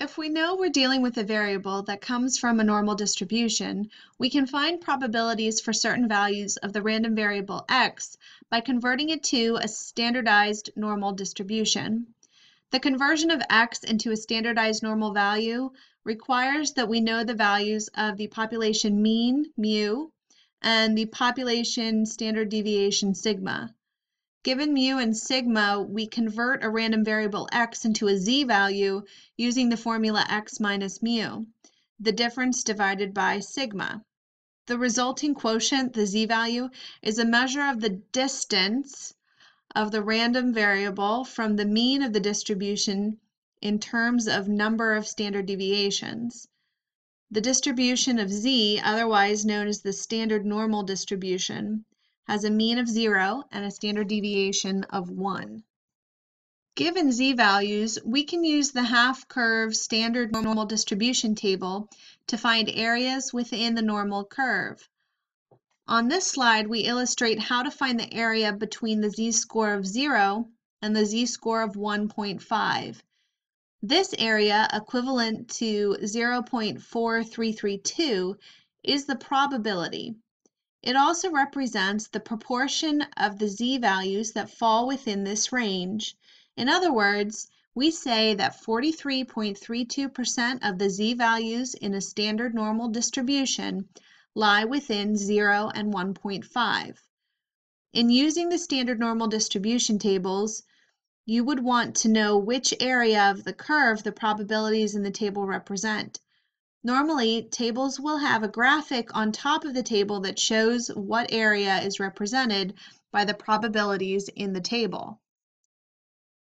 If we know we're dealing with a variable that comes from a normal distribution, we can find probabilities for certain values of the random variable x by converting it to a standardized normal distribution. The conversion of x into a standardized normal value requires that we know the values of the population mean, mu, and the population standard deviation, sigma. Given mu and sigma, we convert a random variable x into a z-value using the formula x minus mu, the difference divided by sigma. The resulting quotient, the z-value, is a measure of the distance of the random variable from the mean of the distribution in terms of number of standard deviations. The distribution of z, otherwise known as the standard normal distribution, has a mean of 0 and a standard deviation of 1. Given z-values, we can use the half-curve standard normal distribution table to find areas within the normal curve. On this slide, we illustrate how to find the area between the z-score of 0 and the z-score of 1.5. This area, equivalent to 0.4332, is the probability. It also represents the proportion of the z-values that fall within this range. In other words, we say that 43.32% of the z-values in a standard normal distribution lie within 0 and 1.5. In using the standard normal distribution tables, you would want to know which area of the curve the probabilities in the table represent. Normally, tables will have a graphic on top of the table that shows what area is represented by the probabilities in the table.